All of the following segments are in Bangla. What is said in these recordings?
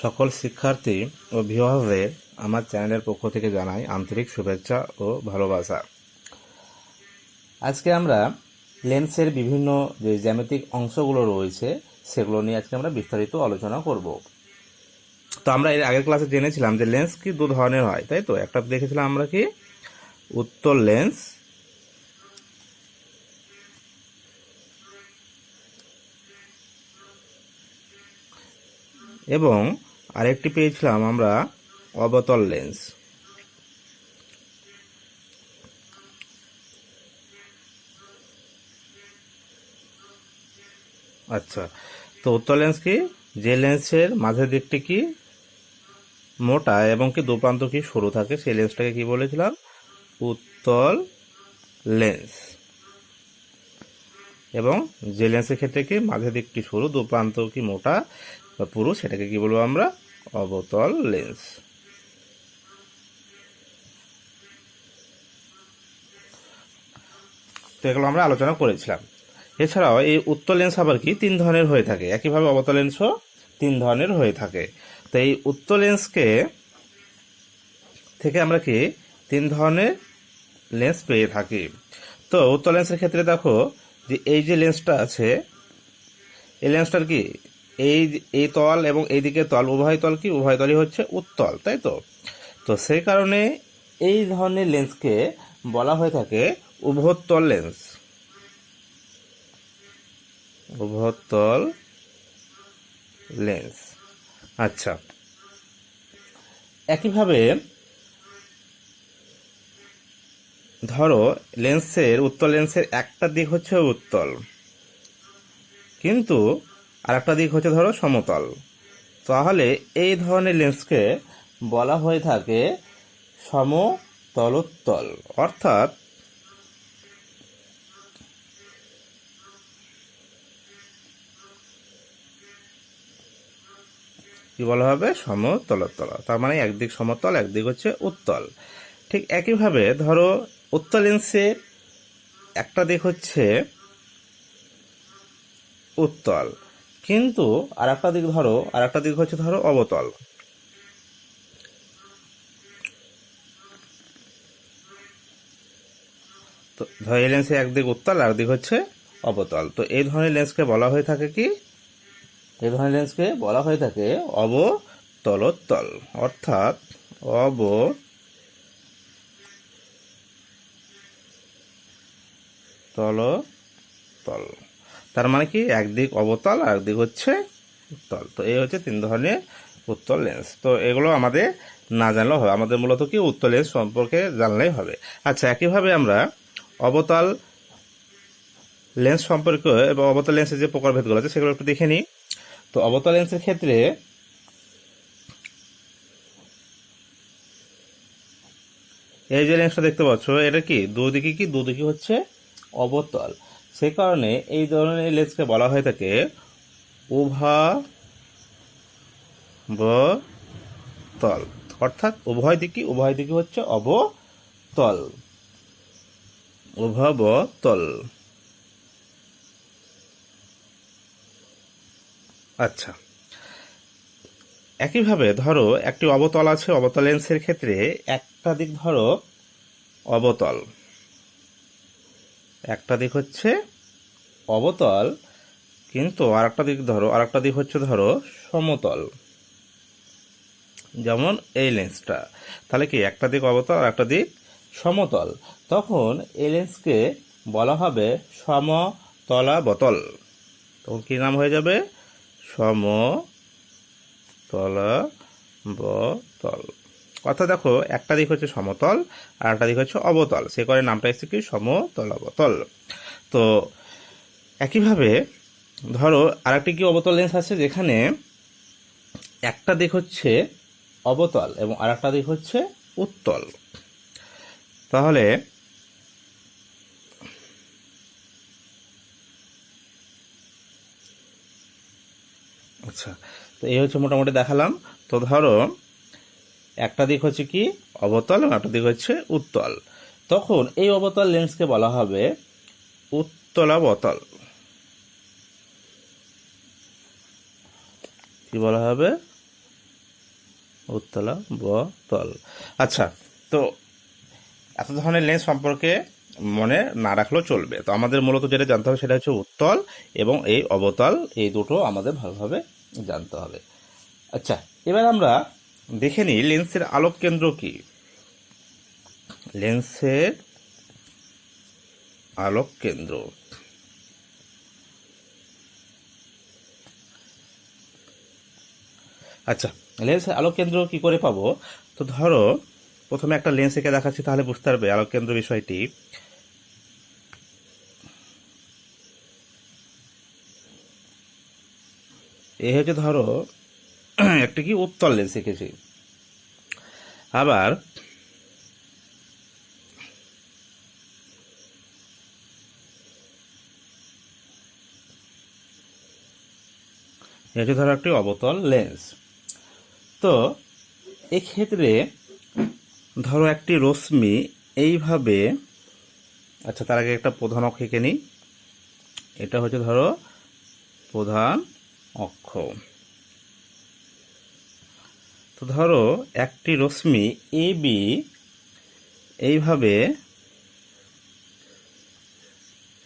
সকল শিক্ষার্থী ও অভিভাবকদের আমার চ্যানেলের পক্ষ থেকে জানাই আন্তরিক শুভেচ্ছা ও ভালোবাসা। আজকে আমরা লেন্সের বিভিন্ন যে জ্যামিতিক অংশগুলো রয়েছে সেগুলো নিয়ে আজকে আমরা বিস্তারিত আলোচনা করব। তো আমরা এর আগের ক্লাসে জেনেছিলাম যে লেন্স কি দু ধরনের হয়, তাই তো? একটা দেখেছিলাম আমরা কি উত্তল লেন্স এবং আরেকটি পেয়েছিলাম আমরা অবতল লেন্স। আচ্ছা, তো উত্তল লেন্স কি? যে লেন্সের মাঝের দিকটি কি মোটা এবং কি দুপ্রান্ত কি সরু থাকে সেই লেন্সটাকে কি বলেছিলাম? উত্তল লেন্স। এবং যে লেন্সের ক্ষেত্রে কি মাঝের দিকটি সরু দুপ্রান্ত কি মোটা বা পুরু সেটাকে কি বলবো আমরা? অবতল লেন্স। তো এগুলো আমরা আলোচনা করেছিলাম। এছাড়াও এই উত্তল লেন্স আবার কি তিন ধরনের হয়ে থাকে, একইভাবে অবতল লেন্সও তিন ধরনের হয়ে থাকে। তো এই উত্তল লেন্সকে থেকে আমরা কি তিন ধরনের লেন্স পেয়ে থাকি। তো উত্তল লেন্সের ক্ষেত্রে দেখো যে এই যে লেন্সটা আছে, এই লেন্সটার কি এই তল এবং এই দিকের তল উভয় তল কি উভয় তলই হচ্ছে উত্তল, তাই তো? তো সেই কারণে এই ধরনের লেন্সকে বলা হয়ে থাকে উভয়তল লেন্স। উভয়তল লেন্স। আচ্ছা, একইভাবে ধরো উত্তল লেন্সের একটা দিক হচ্ছে উত্তল, কিন্তু আর একটা দিক হচ্ছে ধরো সমতল। তাহলে এই ধরনের লেন্সকে বলা হয়ে থাকে সমতলোত্তল, অর্থাৎ কি বলা হবে? সমতলোত্তল। তার মানে একদিক সমতল একদিক হচ্ছে উত্তল। ঠিক একইভাবে ধরো উত্তল লেন্সের একটা দিক হচ্ছে উত্তল, কিন্তু আর একটা দিক হচ্ছে ধরো অবতল। তো ধরো এই লেন্সে একদিক উত্তল আর দিক হচ্ছে অবতল। তো এই ধরনের লেন্সকে বলা হয়ে থাকে কি? এই ধরনের লেন্সকে বলা হয়ে থাকে অবতলোত্তল, অর্থাৎ অবতলোত্তল। তার মানে কি একদিক অবতল আর একদিক হচ্ছে উত্তল। তো এই হচ্ছে তিন ধরনের উত্তল লেন্স। তো এগুলো আমাদের না জানলেও হবে, আমাদের মূলত কি উত্তল লেন্স সম্পর্কে জানলেই হবে। আচ্ছা, একইভাবে আমরা অবতল লেন্স সম্পর্কে এবং অবতল লেন্সের যে প্রকারভেদগুলো আছে সেগুলো একটু দেখে নিই। তো অবতল লেন্সের ক্ষেত্রে এই যে লেন্সটা দেখতে পাচ্ছ, এটা কি দুদিকে হচ্ছে অবতল। সে কারণে এই ধরনের লেন্সকে বলা হয়ে থাকে উভয়তল, অর্থাৎ উভয় দিকে হচ্ছে অবতল, উভয়তল। আচ্ছা, একইভাবে ধরো একটি অবতল আছে, অবতল লেন্সের ক্ষেত্রে একটা দিক ধরো অবতল, একটা দিক হচ্ছে অবতল, কিন্তু আরেকটা দিক হচ্ছে ধরো সমতল, যেমন এই লেন্সটা। তাহলে কি একটা দিক অবতল আর একটা দিক সমতল, তখন এই লেন্সকে বলা হবে সমতলাবতল। তখন কি নাম হয়ে যাবে? সমতলাবতল। অর্থাৎ দেখো একটা দিক হচ্ছে সমতল আর একটা দিক হচ্ছে অবতল, সে করে নামটা এসেছে কি সমতলাবতল। তো একইভাবে ধরো আরেকটি কি অবতল লেন্স আছে যেখানে একটা দিক হচ্ছে অবতল এবং আরেকটা দিক হচ্ছে উত্তল। তাহলে আচ্ছা, তো এই হচ্ছে মোটামুটি দেখালাম। তো ধরো একটা দিক হচ্ছে কি অবতল এবং একটা দিক হচ্ছে উত্তল, তখন এই অবতল লেন্সকে বলা হবে উত্তলাবতল। কি বলা হবে? উত্তলা বতল। আচ্ছা, তো এত ধরনের লেন্স সম্পর্কে মনে না রাখলেও চলবে। তো আমাদের মূলত যেটা জানতে হবে সেটা হচ্ছে উত্তল এবং এই অবতল, এই দুটো আমাদের ভালোভাবে জানতে হবে। আচ্ছা, এবার আমরা দেখে নিই লেন্সের আলোক কেন্দ্র কি। লেন্সের আলোক কেন্দ্র, আচ্ছা লেন্সের আলোক কেন্দ্র কি করে পাবো? তো ধরো প্রথমে একটা লেন্স এঁকে দেখাচ্ছি, তাহলে বুঝতে পারবে আলোক কেন্দ্র বিষয়টি। এই হচ্ছে ধরো একটা কি উত্তল লেন্স এঁকেছি। আবার এই হচ্ছে ধরো একটি অবতল লেন্স। তো এক্ষেত্রে ধরো একটি রশ্মি এইভাবে, আচ্ছা তার আগে একটা প্রধান অক্ষ এঁকে নিই। এটা হচ্ছে ধরো প্রধান অক্ষ। তো ধরো একটি রশ্মি এ বি এইভাবে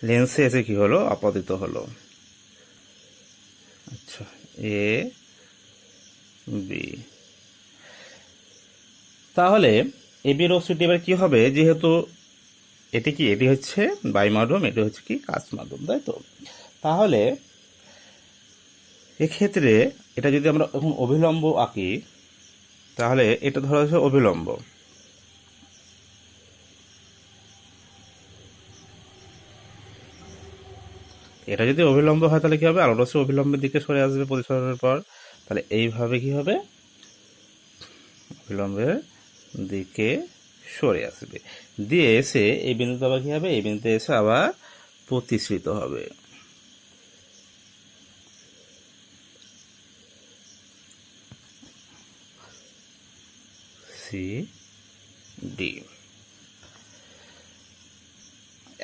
লেন্সে এসে কি হলো, আপতিত হলো। আচ্ছা, এ বি, তাহলে এ বি রশ্মিটি এবার কি হবে, যেহেতু এটি হচ্ছে বায়ু মাধ্যম, এটি হচ্ছে কি কাচ মাধ্যম, তাই তো? তাহলে এক্ষেত্রে এটা যদি আমরা এখন অভিলম্ব আঁকি, তাহলে এটা ধরা হচ্ছে অভিলম্ব। এটা যদি অভিলম্ব হয় তাহলে কি হবে, আলোক রশ্মি অভিলম্বের দিকে সরে আসবে প্রতিসরণের পর। তাহলে এইভাবে কি হবে, অভিলম্বের দিকে সরে আসবে, দিয়ে এসে এই বিন্দুতে আবার কি হবে, এই বিন্দুতে এসে আবার প্রতিসৃত হবে। C D.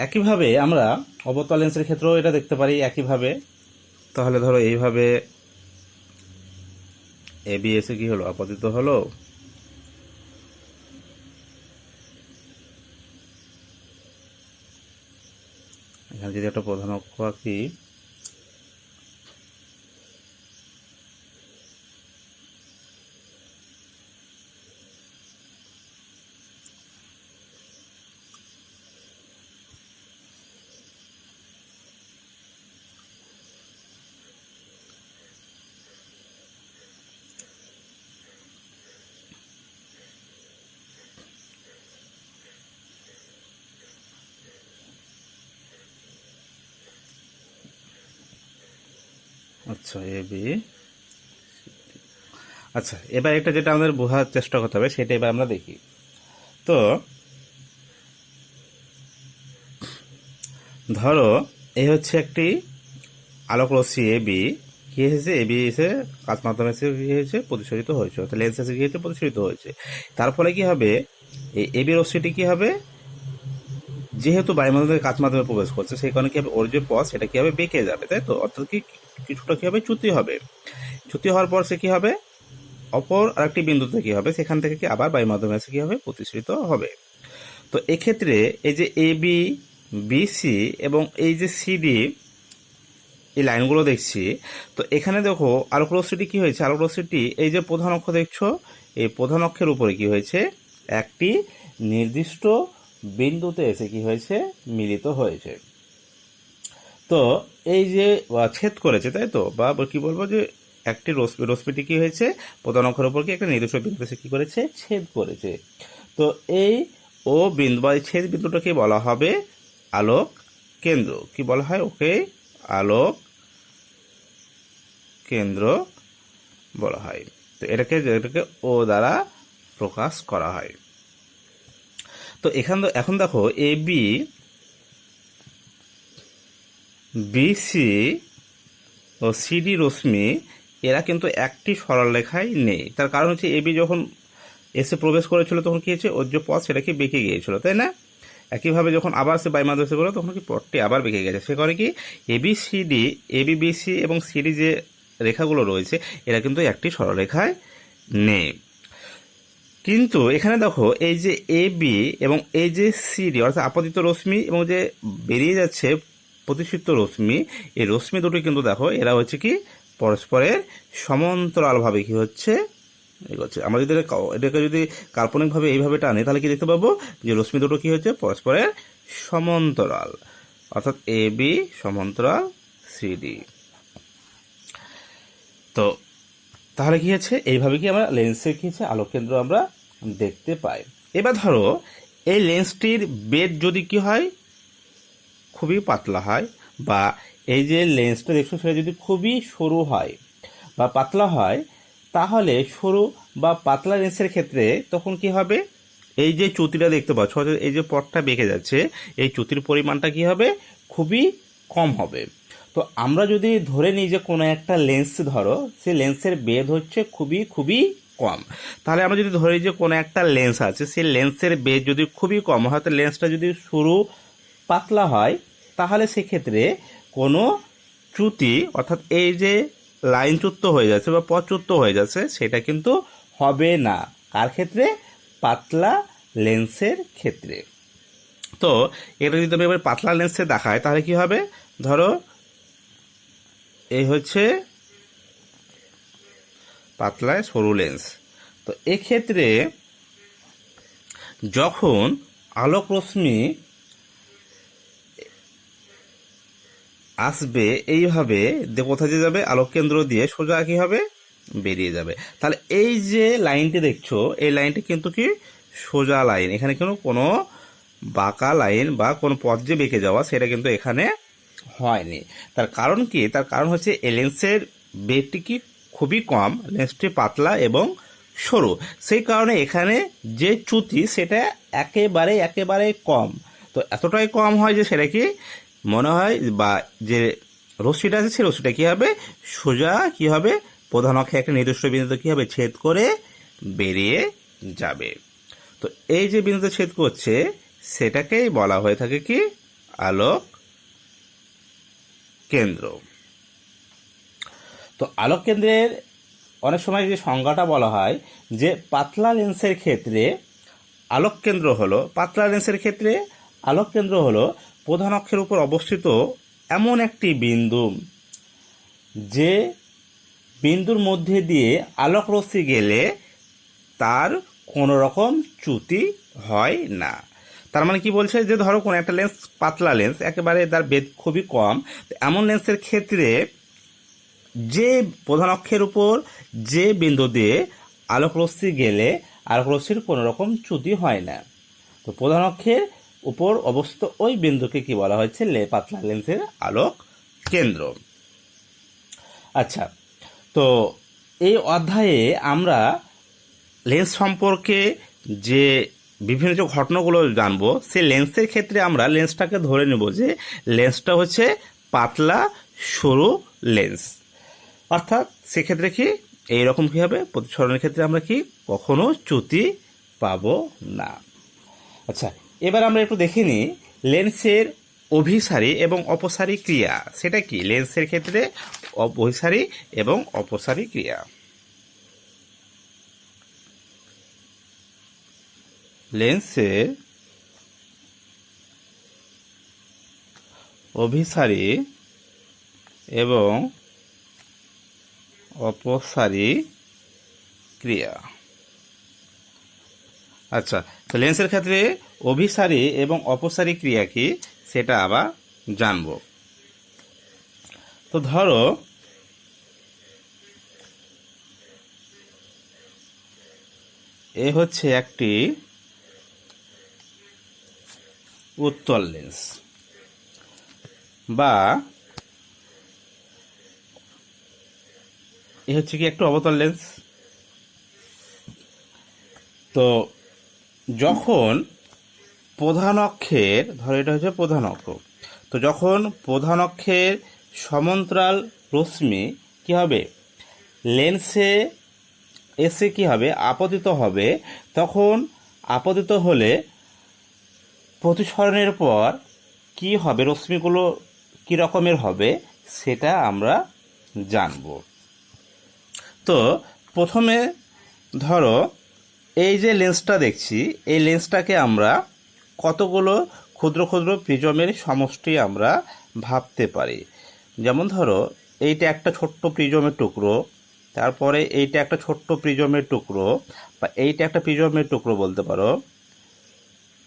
একইভাবে আমরা অবতল লেন্সের ক্ষেত্রেও এটা দেখতে পারি একইভাবে। তাহলে ধরো এইভাবে এ বি এসে কি হলো, আপতিত হলো। এখানে যদি একটা প্রধান অক্ষ আঁকি, আচ্ছা এ বি। আচ্ছা, এবার এটা যেটা আমাদের বোঝার চেষ্টা করতে হবে সেটা এবার আমরা দেখি। তো ধরো এই হচ্ছে একটি আলোক রশ্মি এ বি, কি হয়েছে, এ বি এসে কাচ মাধ্যমে এসে কি হয়েছে, প্রতিসরিত হয়েছে, অর্থাৎ লেন্স এসে কি হয়েছে, প্রতিসরিত হয়েছে। তার ফলে কি হবে, এই এ বি রশ্মিটি কি হবে, যেহেতু বায়ুমণ্ডলের কাচ মাধ্যমে প্রবেশ করছে, সেই কারণে কি হবে, ওর যে পথ সেটা কি হবে, বেঁকে যাবে, তাই তো? অর্থাৎ কি কিছুটা কি হবে, চ্যুতি হবে। চ্যুতি হওয়ার পর সে কি হবে, অপর আরেকটি বিন্দুতে কি হবে, সেখান থেকে কি আবার বায়ু মাধ্যমে এসে কি হবে, প্রতিসরিত হবে। তো এক্ষেত্রে এই যে এ বি, বি সি এবং এই যে সিডি, এই লাইনগুলো দেখছি। তো এখানে দেখো আলোক রশ্মিটি কি হয়েছে, আলোক রশ্মিটি এই যে প্রধান অক্ষ দেখছো, এই প্রধান অক্ষের উপরে কি হয়েছে, একটি নির্দিষ্ট বিন্দুতে এসে কি হয়েছে, মিলিত হয়েছে। তো এই যে ছেদ করেছে, তাই তো, বা কি বলবো, যে একটি রশ্মিটি কি হয়েছে, প্রধান অক্ষের উপর কি একটা নির্দিষ্ট বিন্দু এসে কি করেছে, ছেদ করেছে। তো এই ও বিন্দু বা ছেদ বিন্দুটাকে বলা হবে আলোক কেন্দ্র। কি বলা হয় ওকে, আলোক কেন্দ্র বলা হয়। তো এটাকে ও দ্বারা প্রকাশ করা হয়। তো এখন দেখো A B, BC O CD রশ্মি এরা কিন্তু একটি সরলরেখায় নেই। তার কারণ হচ্ছে এবি যখন এসে প্রবেশ করেছিল তখন কি হয়েছে, ওর যে পথ সেটা কি বেঁকে গিয়েছিল, তাই না? একইভাবে যখন আবার সে বায়ুমাধ্যমে এসে গেলো তখন কি পথটি আবার বেঁকে গেছে। সে করে কি, এবিসিডি, এবিবিসি এবং সিডি যে রেখাগুলো রয়েছে এরা কিন্তু একটি সরলরেখায় নেই। কিন্তু এখানে দেখো এই যে এ বি এবং এই যে সিডি অর্থাৎ আপতিত রশ্মি এবং যে বেরিয়ে যাচ্ছে প্রতিসিক্ত রশ্মি, এই রশ্মি দুটো কিন্তু দেখো এরা হচ্ছে কি পরস্পরের সমান্তরালভাবে কি হচ্ছে এগোচ্ছে। আমরা যদি এটাকে যদি কাল্পনিকভাবে এইভাবে টানি তাহলে কি দেখতে পাবো যে রশ্মি দুটো কি হচ্ছে পরস্পরের সমান্তরাল, অর্থাৎ এ বি সমান্তরাল সিডি। তো তাহলে কি হচ্ছে এইভাবে কি আমরা লেন্সের কি হচ্ছে আলোক কেন্দ্র আমরা দেখতে পাই। এবার ধরো এই লেন্সটির বেধ যদি কি হয় খুবই পাতলা হয়, বা এই যে লেন্সটা দেখছো সেটা যদি খুবই সরু হয় বা পাতলা হয়, তাহলে সরু বা পাতলা লেন্সের ক্ষেত্রে তখন কি হবে, এই যে চ্যুতিটা দেখতে পাচ্ছ অর্থাৎ এই যে পথটা বেঁকে যাচ্ছে এই চ্যুতির পরিমাণটা কি হবে খুবই কম হবে। তো আমরা যদি ধরে নিই যে কোনো একটা লেন্স ধরো, সেই লেন্সের বেধ হচ্ছে খুবই খুবই কম, তাহলে আমরা যদি ধরি যে কোনো একটা লেন্স আছে সেই লেন্সের বেধ যদি খুবই কম হয়, তো লেন্সটা যদি সরু পাতলা হয়, তাহলে সেক্ষেত্রে কোনো চ্যুতি অর্থাৎ এই যে লাইনচ্যুত হয়ে যাচ্ছে বা পথচ্যুত হয়ে যাচ্ছে সেটা কিন্তু হবে না। কার ক্ষেত্রে? পাতলা লেন্সের ক্ষেত্রে। তো এটা যদি আমি এবার পাতলা লেন্সে দেখাই তাহলে কি হবে, ধরো এই হচ্ছে পাতলায় সরু লেন্স। তো এক্ষেত্রে যখন আলোক রশ্মি আসবে এইভাবে কোথায় যে যাবে আলোক কেন্দ্র দিয়ে সোজা কি হবে বেরিয়ে যাবে। তাহলে এই যে লাইনটি দেখছো এই লাইনটি কিন্তু কি সোজা লাইন, এখানে কিন্তু কোনো বাঁকা লাইন বা কোনো পথ যে বেঁকে যাওয়া সেটা কিন্তু এখানে হয়নি। তার কারণ কি? তার কারণ হচ্ছে এই লেন্সের বেধটি কি খুবই কম, লেন্সটি পাতলা এবং সরু, সেই কারণে এখানে যে চ্যুতি সেটা একেবারে কম। তো এতটাই কম হয় যে সেটা কি মনে হয় বা যে রশ্মিটা আছে সেই রশ্মিটা কী হবে সোজা কী হবে প্রধান অক্ষে একটা নির্দিষ্ট বিন্দুতে কী হবে ছেদ করে বেরিয়ে যাবে। তো এই যে বিন্দুতে ছেদ করছে সেটাকেই বলা হয়ে থাকে কি আলোক কেন্দ্র। তো আলোক কেন্দ্রের অনেক সময় যে সংজ্ঞাটা বলা হয় যে পাতলা লেন্সের ক্ষেত্রে আলোক কেন্দ্র হলো প্রধান অক্ষের উপর অবস্থিত এমন একটি বিন্দু যে বিন্দুর মধ্যে দিয়ে আলোক রশ্মি গেলে তার কোনো রকম চ্যুতি হয় না। তার মানে কি বলছে যে ধরো কোনো একটা লেন্স পাতলা লেন্স একেবারে তার বেধ খুবই কম, এমন লেন্সের ক্ষেত্রে যে প্রধান অক্ষের উপর যে বিন্দু দিয়ে আলোক রশ্মি গেলে আলোক রশ্মির কোনো রকম চ্যুতি হয় না। তো প্রধান অক্ষের উপর অবস্থিত ওই বিন্দুকে কি বলা হয়েছে পাতলা লেন্সের আলোক কেন্দ্র। আচ্ছা, তো এই অধ্যায়ে আমরা লেন্স সম্পর্কে যে বিভিন্ন যে ঘটনাগুলো জানবো, সেই লেন্সের ক্ষেত্রে আমরা লেন্সটাকে ধরে নেব যে লেন্সটা হচ্ছে পাতলা সরু লেন্স, অর্থাৎ সেক্ষেত্রে কি এইরকম কী হবে প্রতিসরণের ক্ষেত্রে আমরা কি কখনো চ্যুতি পাবো না। আচ্ছা, এবার আমরা একটু দেখে নিই লেন্সের অভিসারী এবং অপসারী ক্রিয়া। সেটা কি লেন্সের ক্ষেত্রে অভিসারী এবং অপসারী ক্রিয়া। লেন্সের অভিসারী এবং অপসারী ক্রিয়া। আচ্ছা, তো লেন্সের ক্ষেত্রে অভিসারী এবং অপসারী ক্রিয়া কি সেটা আবার জানব। তো ধরো এ হচ্ছে একটি উত্তল লেন্স, বা এ হচ্ছে কি একটু অবতল লেন্স। তো যখন প্রধান অক্ষের ধরো এটা হচ্ছে প্রধান অক্ষ, তো যখন প্রধান অক্ষের সমান্তরাল রশ্মি কি হবে লেন্সে এসে কি হবে আপতিত হবে, তখন আপতিত হলে প্রতিসরণের পর কি হবে রশ্মিগুলো কি রকমের হবে সেটা আমরা জানব। তো প্রথমে ধরো এই যে লেন্সটা দেখছি, এই লেন্সটাকে আমরা কতগুলো ক্ষুদ্র ক্ষুদ্র প্রিজমের সমষ্টি আমরা ভাবতে পারি। যেমন ধরো এইটা একটা ছোট্ট প্রিজমের টুকরো, তারপরে এইটা একটা ছোট্ট প্রিজমের টুকরো, বা এইটা একটা প্রিজমের টুকরো বলতে পারো,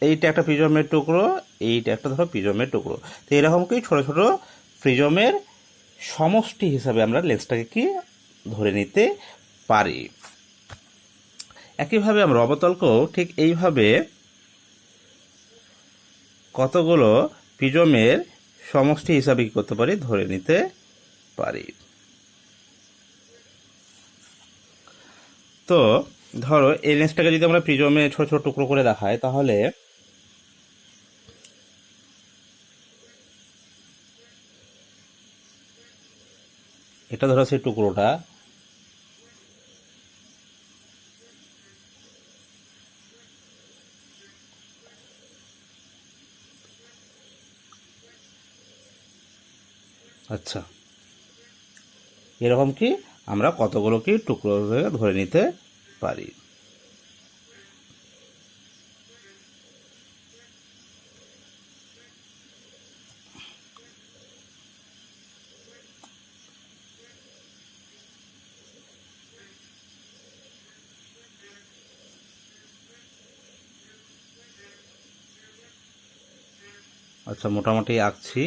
এইটা একটা প্রিজমের টুকরো, এইটা একটা ধরো প্রিজমের টুকরো। তো এরকম কি ছোট ছোট প্রিজমের সমষ্টি হিসাবে আমরা লেন্সটাকে কি ধরে নিতে পারি। একইভাবে আমরা অবতলকেও ঠিক এইভাবে কতগুলো প্রিজমের সমষ্টি হিসাবে কি করতে পারি, ধরে নিতে পারি। তো ধরো এই লেন্সটাকে যদি আমরা প্রিজমে ছোট ছোট টুকরো করে দেখাই, তাহলে এটা ধরো সেই টুকরোটা, আচ্ছা এরকম কি আমরা কতগুলো কি টুকরো ধরে নিতে পারি। আচ্ছা মোটামুটি আঁকছি।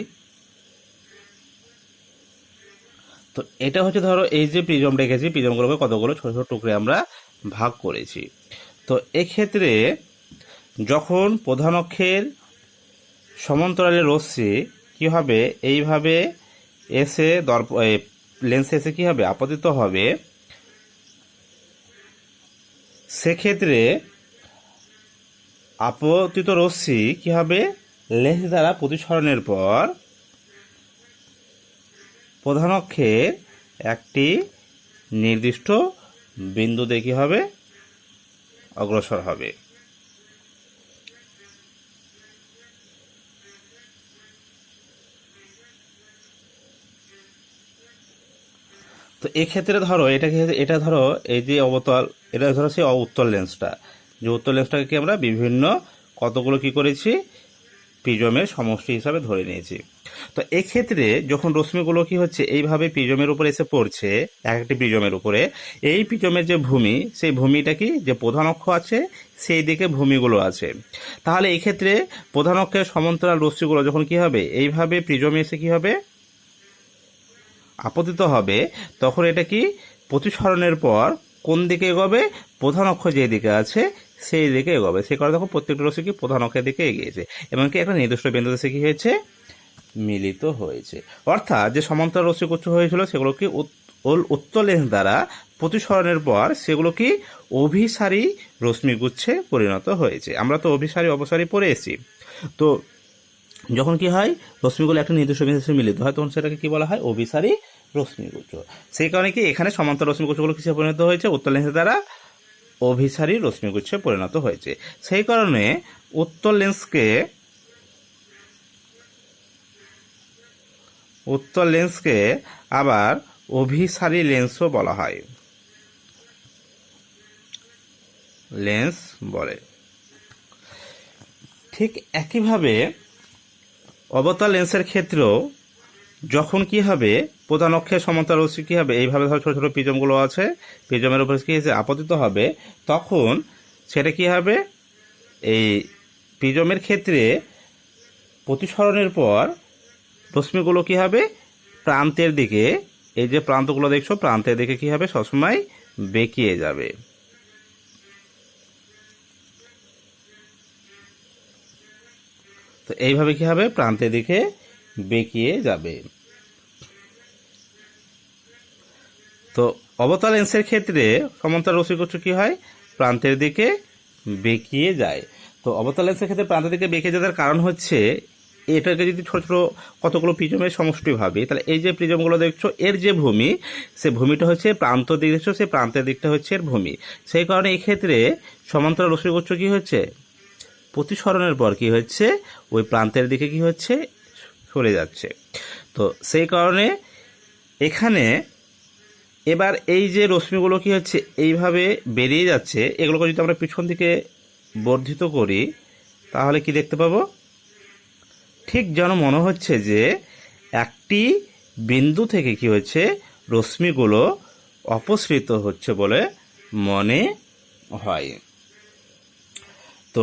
তো এটা হচ্ছে ধরো এই যে প্রিজম রেখেছি, প্রিজমগুলোকে কতগুলো ছোট ছোট টুকরে আমরা ভাগ করেছি। তো এক্ষেত্রে যখন প্রধান অক্ষের সমান্তরালে রশ্মি কী হবে, এইভাবে এসে লেন্সে এসে কী হবে, আপতিত হবে, সেক্ষেত্রে আপতিত রশ্মি কী হবে, লেন্স দ্বারা প্রতিসরণের পর প্রধান অক্ষের একটি নির্দিষ্ট বিন্দুতে কী হবে, অগ্রসর হবে। তো এক্ষেত্রে ধরো এটা ধরো এই যে অবতল, এটা ধরো সেই উত্তল লেন্সটা, যে উত্তল লেন্সটাকে আমরা বিভিন্ন কতগুলো কি করেছি, প্রিজমের সমষ্টি হিসাবে ধরে নিয়েছি। তো এক্ষেত্রে যখন রশ্মিগুলো কি হচ্ছে এইভাবে প্রিজমের উপরে এসে পড়ছে, এক একটি প্রিজমের উপরে, এই প্রিজমের যে ভূমি, সেই ভূমিটা কি, যে প্রধান অক্ষ আছে সেই দিকে ভূমিগুলো আছে। তাহলে এই ক্ষেত্রে প্রধান অক্ষের সমান্তরাল রশ্মিগুলো যখন কি হবে, এইভাবে প্রিজমে এসে কি হবে, আপতিত হবে, তখন এটা কি প্রতিসরণের পর কোন দিকে এগোবে, প্রধান অক্ষ যে দিকে আছে সেই দিকে এগোবে। সে কারণে দেখো প্রত্যেকটা রশ্মি কি প্রধান অক্ষের দিকে এগিয়েছে এবং কি একটা নির্দিষ্ট বিন্দুতে সে কি হয়েছে, মিলিত হয়েছে। অর্থাৎ যে সমান্তরাল রশ্মিগুচ্ছ হয়েছিল সেগুলো কি উত্তল লেন্স দ্বারা প্রতিসরণের পর সেগুলো কি অভিসারী রশ্মিগুচ্ছে পরিণত হয়েছে। আমরা তো অভিসারী অপসারী পড়ে এসেছি। তো যখন কি হয়, রশ্মিগুলো একটা নির্দিষ্ট বিন্দুতে মিলিত হয়, তখন সেটাকে কি বলা হয়, অভিসারী রশ্মিগুচ্ছ। সেই কারণে কি এখানে সমান্তরাল রশ্মিগুচ্ছগুলো কিসে পরিণত হয়েছে, উত্তল লেন্সের দ্বারা অভিসারী রশ্মিগুচ্ছে পরিণত হয়েছে। সেই কারণে উত্তল লেন্সকে আবার অভিসারী লেন্সও বলা হয়, লেন্স বলে। ঠিক একইভাবে অবতল লেন্সের ক্ষেত্রেও যখন কি হবে, প্রধান অক্ষের সমান্তরাল রশ্মি কি হবে, এইভাবে ধরো ছোট ছোট প্রিজমগুলো আছে, প্রিজমের উপরে কি আপতিত হবে, তখন সেটা কি হবে, এই প্রিজমের ক্ষেত্রে প্রতিসরণের পর রশ্মিগুলো কি হবে, প্রান্তের দিকে, এই যে প্রান্তগুলো দেখছো, প্রান্তের দিকে কি হবে, সবসময় বেঁকিয়ে যাবে। তো এইভাবে কি হবে, প্রান্তের দিকে বেঁকিয়ে যাবে। তো অবতল লেন্সের ক্ষেত্রে সমান্তরাল রশ্মিগুচ্ছ কি হয়, প্রান্তের দিকে বেঁকিয়ে যায়। তো অবতল লেন্সের ক্ষেত্রে প্রান্তের দিকে বেঁকে যাওয়ার কারণ হচ্ছে, এটাকে যদি ছোট ছোট কতগুলো প্রিজমের সমষ্টি ভাবি, তাহলে এই যে প্রিজমগুলো দেখছো এর যে ভূমি, সে ভূমিটা হচ্ছে প্রান্ত দিক দেখছো, সেই প্রান্তের দিকটা হচ্ছে এর ভূমি। সেই কারণে এই ক্ষেত্রে সমান্তরাল রশ্মিগুচ্ছ কি হচ্ছে, প্রতিসরণের পর কি হচ্ছে, ওই প্রান্তের দিকে কি হচ্ছে, সরে যাচ্ছে। তো সেই কারণে এখানে এবার এই যে রশ্মিগুলো কি হচ্ছে এইভাবে বেরিয়ে যাচ্ছে, এগুলোকে যদি আমরা পিছন দিকে বর্ধিত করি তাহলে কি দেখতে পাবো? ঠিক যেন মনে হচ্ছে যে একটি বিন্দু থেকে কি হচ্ছে রশ্মিগুলো অপসৃত হচ্ছে বলে মনে হয়। তো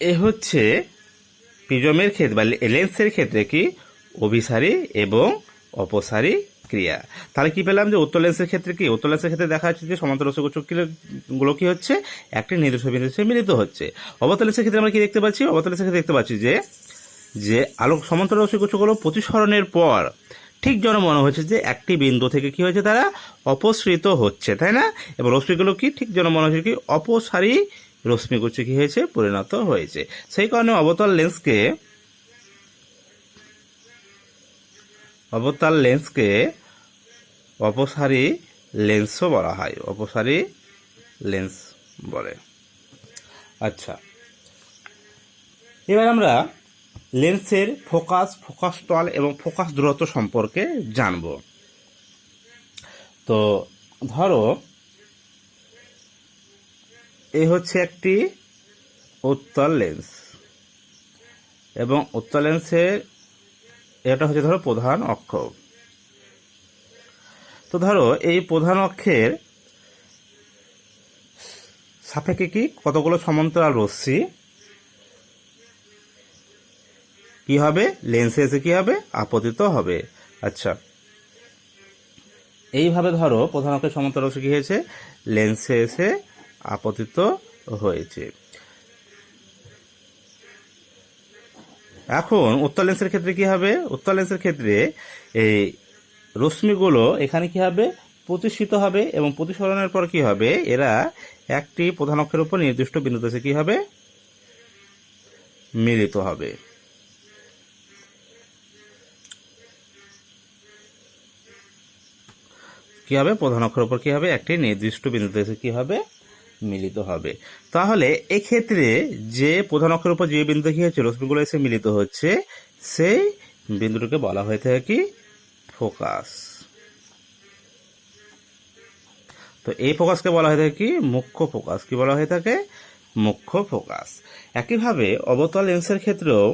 এ হচ্ছে প্রিজমের ক্ষেত্রে বা লেন্সের ক্ষেত্রে কি অভিসারী এবং অপসারী ক্রিয়া। তাহলে কি পেলাম যে উত্তর লেন্সের ক্ষেত্রে কি, উত্তর লেন্সের ক্ষেত্রে দেখা যাচ্ছে যে সমান্তর রশ্মিগুলো কি হচ্ছে একটি নির্দিষ্ট বিন্দুর সাথে মিলিত হচ্ছে। অবতল লেন্সের ক্ষেত্রে আমরা কি দেখতে পাচ্ছি? অবতল লেন্সের ক্ষেত্রে দেখতে পাচ্ছি যে যে আলোক সমান্তর রশ্মিগুলো প্রতিসরণের পর ঠিক যেন মনে হচ্ছে যে একটি বিন্দু থেকে কি হয়েছে তারা অপসৃত হচ্ছে, তাই না? এবং রশ্মিগুলো কি ঠিক যেন মনে হচ্ছে কি অপসারী রশ্মিগুচ্ছ কি হয়েছে পরিণত হয়েছে। সেই কারণে অবতল লেন্সকে অপসারী লেন্সও বলা হয়, অপসারী লেন্স বলে। আচ্ছা, এবার আমরা লেন্সের ফোকাস তল এবং ফোকাস দূরত্ব সম্পর্কে জানব। তো ধরো এই হচ্ছে একটি উত্তল লেন্স এবং উত্তল লেন্সের এটা হচ্ছে ধরো প্রধান অক্ষ। তো ধরো এই প্রধান অক্ষের সাপেক্ষে কি কতগুলো সমান্তরাল রশ্মি কি হবে লেন্সে এসে কি হবে আপতিত হবে। আচ্ছা, এইভাবে ধরো প্রধান অক্ষের সমান্তরাল রশ্মি কি হয়েছে লেন্সে এসে আপতিত হয়েছে। এখন উত্তল লেন্সের ক্ষেত্রে কি হবে? উত্তল লেন্সের ক্ষেত্রে এই রশ্মিগুলো এখানে কি হবে প্রতিসৃত হবে এবং প্রতিসরণের পর কি হবে এরা একটি প্রধান অক্ষের উপর নির্দিষ্ট বিন্দুতে এসে কি হবে মিলিত হবে। কি হবে প্রধান অক্ষের উপর কি হবে একটি নির্দিষ্ট বিন্দুতে এসে কি হবে মিলিত হবে। তাহলে এক্ষেত্রে যে প্রধান অক্ষের উপর যে বিন্দু কি হচ্ছে রশ্মিগুলো এসে মিলিত হচ্ছে সেই বিন্দুটিকে বলা হয়ে থাকে কি ফোকাস। তো এই ফোকাসকে বলা হয়ে থাকে কি মুখ্য ফোকাস। কি বলা হয়ে থাকে মুখ্য ফোকাস। একইভাবে অবতল লেন্সের ক্ষেত্রেও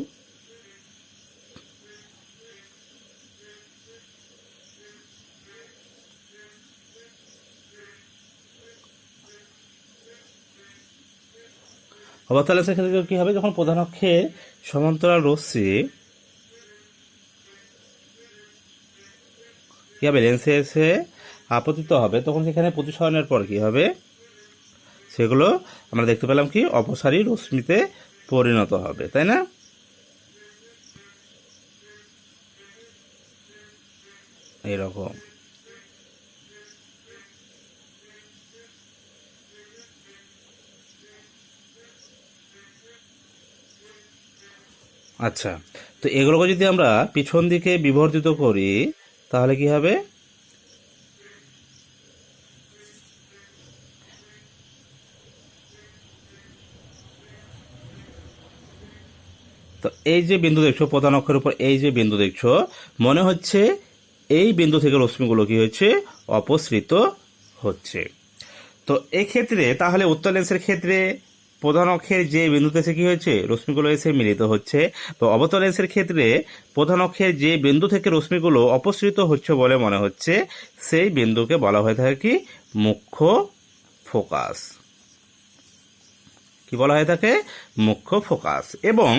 অবতল লেন্সের ক্ষেত্রে কি হবে যখন প্রধান অক্ষে সমান্তরাল রশ্মি কি হবে লেন্সে এসে আপতিত হবে তখন সেখানে প্রতিসরণের পর কি হবে সেগুলো আমরা দেখতে পেলাম কি অপসারী রশ্মিতে পরিণত হবে, তাই না? এরকম। আচ্ছা, তো এগুলোকে যদি আমরা পিছন দিকে বিবর্ধিত করি তাহলে কি হবে তো এই যে বিন্দু দেখছো প্রধান অক্ষের উপর এই যে বিন্দু দেখছো মনে হচ্ছে এই বিন্দু থেকে রশ্মিগুলো কি হচ্ছে অপসৃত হচ্ছে। তো এই ক্ষেত্রে তাহলে উত্তল লেন্সের ক্ষেত্রে প্রধান অক্ষের যে বিন্দুতে এসে কি হয়েছে রশ্মিগুলো এসে মিলিত হচ্ছে। তো অবতল লেন্সের ক্ষেত্রে প্রধান অক্ষের যে বিন্দু থেকে রশ্মিগুলো অপসৃত হচ্ছে বলে মনে হচ্ছে সেই বিন্দুকে বলা হয়ে থাকে কি মুখ্য ফোকাস। কি বলা হয়ে থাকে মুখ্য ফোকাস। এবং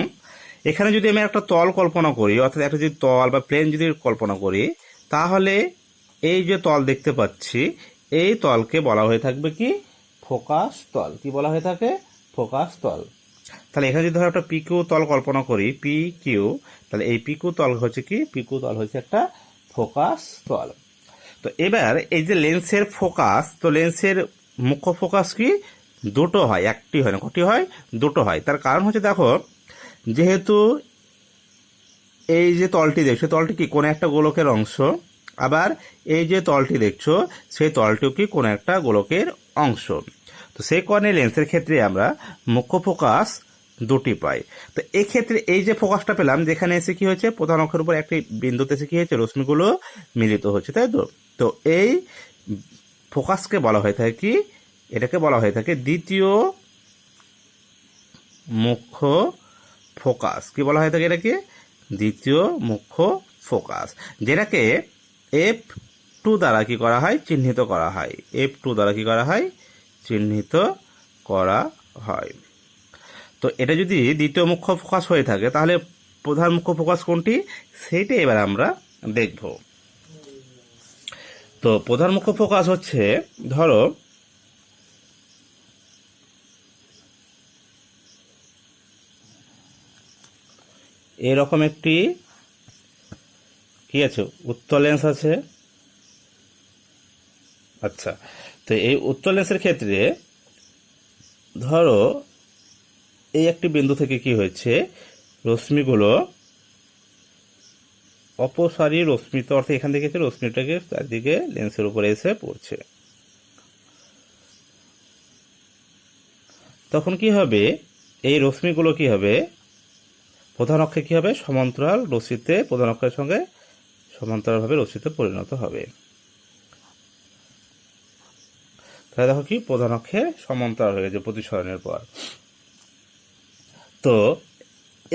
এখানে যদি আমি একটা তল কল্পনা করি অর্থাৎ একটা যদি তল বা প্লেন যদি কল্পনা করি তাহলে এই যে তল দেখতে পাচ্ছি এই তলকে বলা হয়ে থাকবে কি ফোকাস তল। কি বলা হয়ে থাকে ফোকাস তল। তাহলে এখানে যদি ধরো একটা পিকিউ তল কল্পনা করি পি কিউ তাহলে এই পিকিউ তল হচ্ছে কি পিকিউ তল হচ্ছে একটা ফোকাস তল। তো এবার এই যে লেন্সের ফোকাস তো লেন্সের মুখ্য ফোকাস কি দুটো হয় একটি হয় না কটি হয় দুটো হয়। তার কারণ হচ্ছে দেখো যেহেতু এই যে তলটি দেখছো তলটি কি কোনো একটা গোলকের অংশ আবার এই যে তলটি দেখছো সেই তলটিও কি কোনো একটা গোলকের অংশ। তো সেই কারণে লেন্সের ক্ষেত্রে আমরা মুখ্য ফোকাস দুটি পাই। তো এই ক্ষেত্রে এই যে ফোকাসটা পেলাম যেখানে এসে কি হয়েছে প্রধান অক্ষের উপর একটি বিন্দুতে এসে কি হয়েছে রশ্মিগুলো মিলিত হচ্ছে, তাই তো? তো এই ফোকাসকে বলা হয়ে থাকে কি, এটাকে বলা হয়ে থাকে দ্বিতীয় মুখ্য ফোকাস। কি বলা হয়ে থাকে এটাকে? দ্বিতীয় মুখ্য ফোকাস, যেটাকে F2 দ্বারা কি করা হয়? চিহ্নিত করা হয়। F2 দ্বারা কি করা হয়? চিহ্নিত করা হয়। তো এটা যদি দ্বিতীয় মুখ্য ফোকাস হয়ে থাকে তাহলে প্রধান মুখ্য ফোকাস কোনটি, সেইটা এবার আমরা দেখব। তো প্রধান মুখ্য ফোকাস হচ্ছে, ধরো এরকম একটি কি আছে, উত্তল লেন্স আছে। আচ্ছা, তো এই উত্তল লেন্সের ক্ষেত্রে ধরো এই একটি বিন্দু থেকে কি হয়েছে, রশ্মিগুলো অপসারী রশ্মি, তো অর্থাৎ এখান থেকে রশ্মিটাকে চারদিকে লেন্সের উপরে এসে পড়ছে। তখন কি হবে, এই রশ্মিগুলো কি হবে, প্রধান অক্ষে কি হবে, সমান্তরাল রশ্মিতে, প্রধান অক্ষের সঙ্গে সমান্তরালভাবে রশ্মিতে পরিণত হবে। তাহলে দেখো কি, প্রধান অক্ষে সমান্তরাল হয়ে গেছে প্রতিসরণের পর। তো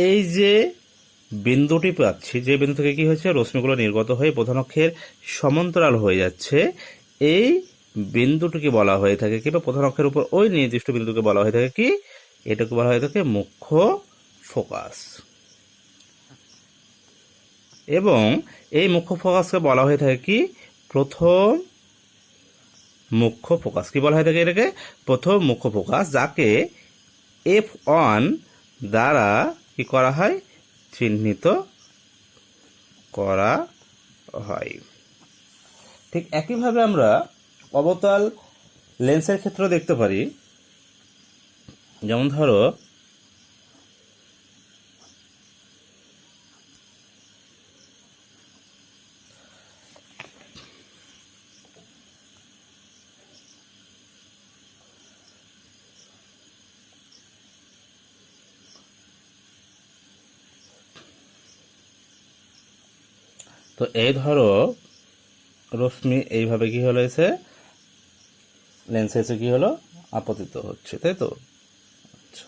এই যে বিন্দুটি পাচ্ছি, যে বিন্দু থেকে কি হয়েছে, রশ্মিগুলো নির্গত হয়ে প্রধান অক্ষের সমান্তরাল হয়ে যাচ্ছে, এই বিন্দুটিকে বলা হয়ে থাকে কি, বা প্রধান অক্ষের উপর ওই নির্দিষ্ট বিন্দুকে বলা হয়ে থাকে কি, এটাকে বলা হয়ে থাকে মুখ্য ফোকাস। এবং এই মুখ্য ফোকাসকে বলা হয়ে থাকে কি, প্রথম মুখ্য ফোকাস। কি বলা হয়ে থাকে এটাকে? প্রথম মুখ্য ফোকাস, যাকে F1 দ্বারা কি করা হয়? চিহ্নিত করা হয়। ঠিক একইভাবে আমরা অবতল লেন্সের ক্ষেত্রেও দেখতে পারি। যেমন ধরো তো এই ধরো রশ্মি এইভাবে কি হলো, এসে লেন্সে এসে কি হলো, আপতিত হচ্ছে, তাই তো? আচ্ছা,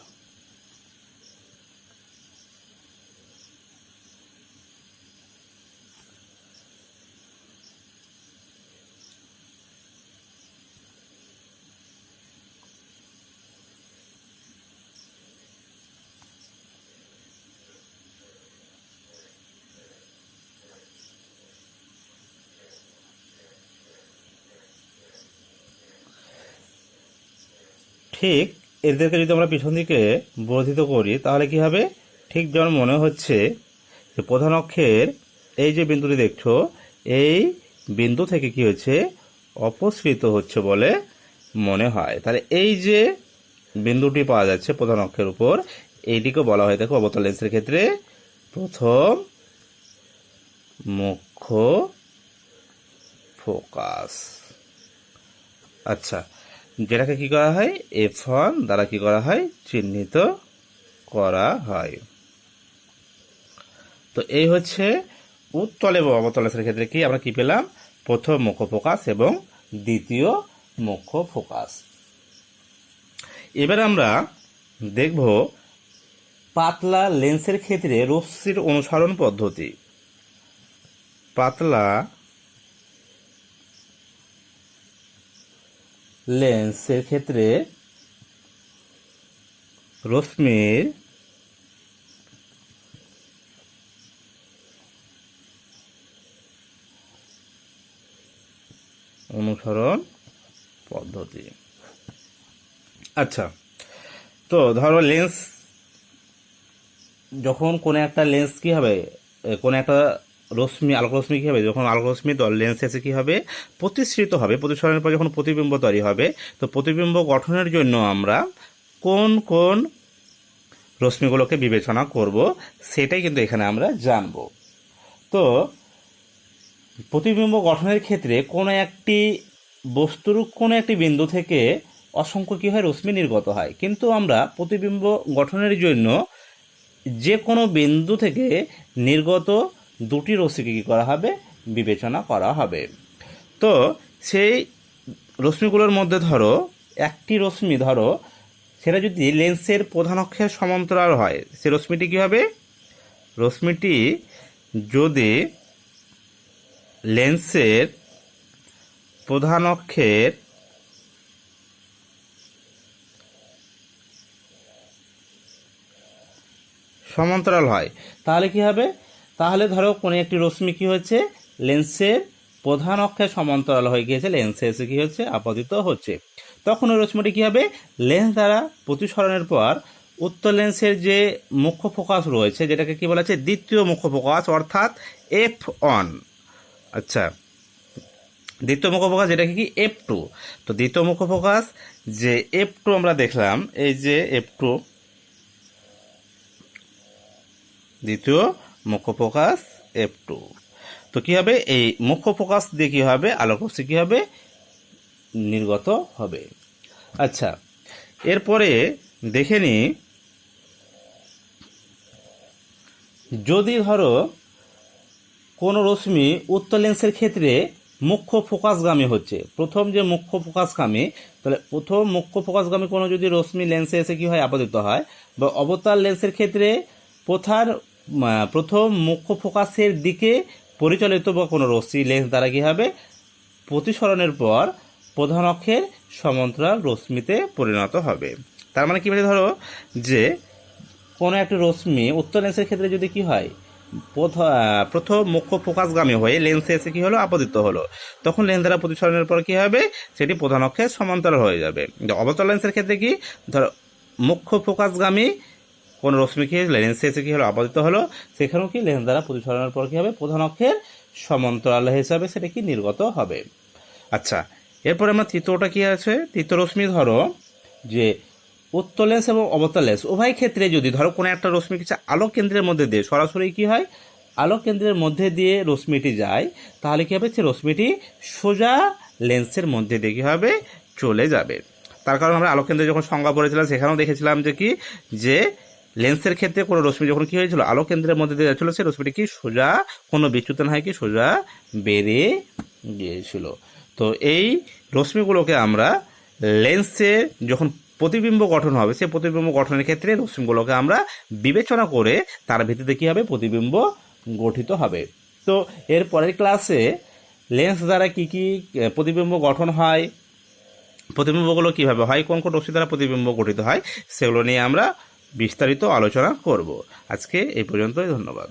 ঠিক এদেরকে যদি আমরা পিছন দিকে বর্ধিত করি তাহলে কি হবে, ঠিক যেমন মনে হচ্ছে যে প্রধান অক্ষের এই যে বিন্দুটি দেখছো, এই বিন্দু থেকে কি হচ্ছে, অপসৃত হচ্ছে বলে মনে হয়। তাহলে এই যে বিন্দুটি পাওয়া যাচ্ছে প্রধান অক্ষের উপর, এইটিকে বলা হয় দেখো অবতল লেন্সের ক্ষেত্রে প্রথম মুখ্য ফোকাস। আচ্ছা, যেটাকে কি করা হয়, F1 দ্বারা কি করা হয়, চিহ্নিত করা হয়। তো এই হচ্ছে উত্তল এবং অবতল লেন্সের ক্ষেত্রে কি আমরা কি পেলাম, প্রথম মুখ্য ফোকাস এবং দ্বিতীয় মুখ্য ফোকাস। এবার আমরা দেখব পাতলা লেন্সের ক্ষেত্রে রশ্মির অনুসরণ পদ্ধতি। পাতলা লেন্সের ক্ষেত্রে রশ্মির অনুসরণ পদ্ধতি। আচ্ছা, তো ধরো লেন্স, যখন কোনো একটা লেন্স কি হবে, কোনো একটা রশ্মি, আলোক রশ্মি কী হবে, যখন আলোক রশ্মি লেন্স এসে কী হবে, প্রতিসৃত হবে, প্রতিসরণের পর যখন প্রতিবিম্ব তৈরি হবে, তো প্রতিবিম্ব গঠনের জন্য আমরা কোন কোন রশ্মিগুলোকে বিবেচনা করব সেটাই কিন্তু এখানে আমরা জানব। তো প্রতিবিম্ব গঠনের ক্ষেত্রে কোনো একটি বস্তুর কোনো একটি বিন্দু থেকে অসংখ্য কী হয়, রশ্মি নির্গত হয়, কিন্তু আমরা প্রতিবিম্ব গঠনের জন্য যে কোনো বিন্দু থেকে নির্গত দুটি রশ্মিকে কী করা হবে, বিবেচনা করা হবে। তো সেই রশ্মিগুলোর মধ্যে ধরো একটি রশ্মি ধরো সেটা যদি লেন্সের প্রধান অক্ষের সমান্তরাল হয়, সে রশ্মিটি কী হবে? রশ্মিটি যদি লেন্সের প্রধান অক্ষের সমান্তরাল হয় তাহলে কি হবে? তাহলে ধরো কোনো একটি রশ্মি কি হচ্ছে, লেন্সের প্রধান অক্ষের সমান্তরাল হয়ে গিয়েছে, লেন্সে এসে কি হচ্ছে, আপতিত হচ্ছে। তখন ওই রশ্মিটি কী হবে? লেন্স দ্বারা প্রতিসরণের পর উত্তর লেন্সের যে মুখ্য ফোকাস রয়েছে, যেটাকে কি বলা হচ্ছে দ্বিতীয় মুখ্য ফোকাস, অর্থাৎ F1। আচ্ছা, দ্বিতীয় মুখ্য ফোকাস যেটাকে কি F2। তো দ্বিতীয় মুখ্য ফোকাস যে F2 আমরা দেখলাম, এই যে F2 দ্বিতীয় মুখ্য ফোকাস F2। তো কী হবে? এই মুখ্য ফোকাস দিয়ে কী হবে? আলোকরশ্মি কী হবে? নির্গত হবে। আচ্ছা, এরপরে দেখে নি, যদি ধরো কোনো রশ্মি উত্তর লেন্সের ক্ষেত্রে মুখ্য ফোকাসগামী হচ্ছে, প্রথম যে মুখ্য ফোকাসগামী, তাহলে প্রথম মুখ্য ফোকাসগামী কোনো যদি রশ্মি লেন্সে এসে কি হয়, আপতিত হয়, বা অবতল লেন্সের ক্ষেত্রে প্রথম মুখ্য ফোকাসের দিকে পরিচালিত বা কোনো রশ্মি লেন্স দ্বারা কী হবে, প্রতিসরণের পর প্রধান অক্ষের সমান্তরাল রশ্মিতে পরিণত হবে। তার মানে কি বলে, ধরো যে কোনো একটি রশ্মি উত্তর লেন্সের ক্ষেত্রে যদি কি হয়, প্রথম মুখ্য ফোকাসগামী হয়ে লেন্সে এসে কী হলো, আপতিত হলো, তখন লেন্স দ্বারা প্রতিসরণের পর কী হবে, সেটি প্রধান অক্ষের সমান্তরাল হয়ে যাবে। অবতল লেন্সের ক্ষেত্রে কি, ধরো মুখ্য ফোকাসগামী কোন রশ্মি কি লেন্সে এসে কী হলো, আপতিত হলো, সেখানেও কি লেন্স দ্বারা প্রতিসরণের পর কী হবে, প্রধান অক্ষের সমান্তরাল হিসাবে সেটা কি নির্গত হবে। আচ্ছা, এরপরে আমরা তৃতীয়টা কি আছে, তৃতীয় রশ্মি ধরো যে উত্তর লেন্স এবং অবতল লেন্স উভয় ক্ষেত্রে যদি ধরো কোনো একটা রশ্মি কিছু আলোক কেন্দ্রের মধ্যে দিয়ে সরাসরি কি হয়, আলোক কেন্দ্রের মধ্যে দিয়ে রশ্মিটি যায়, তাহলে কী হবে, সে রশ্মিটি সোজা লেন্সের মধ্যে দিয়ে কী হবে, চলে যাবে। তার কারণ আমরা আলোক কেন্দ্রে যখন সংজ্ঞা পড়েছিলাম সেখানেও দেখেছিলাম যে কি, যে লেন্সের ক্ষেত্রে কোনো রশ্মি যখন কি হয়েছিল, আলোক কেন্দ্রের মধ্যে দিয়ে যাচ্ছিল, সেই রশ্মিটি কি সোজা, কোনো বিচ্যুত না হয় কি সোজা বেরিয়ে গিয়েছিল। তো এই রশ্মিগুলোকে আমরা লেন্সে যখন প্রতিবিম্ব গঠন হবে, সেই প্রতিবিম্ব গঠনের ক্ষেত্রে রশ্মিগুলোকে আমরা বিবেচনা করে তার ভিত্তিতে কী হবে, প্রতিবিম্ব গঠিত হবে। তো এর পরের ক্লাসে লেন্স দ্বারা কি কি প্রতিবিম্ব গঠন হয়, প্রতিবিম্বগুলো কীভাবে হয়, কোন কোন রশ্মি দ্বারা প্রতিবিম্ব গঠিত হয়, সেগুলো নিয়ে আমরা বিস্তারিত আলোচনা করব। আজকে এই পর্যন্তই, ধন্যবাদ।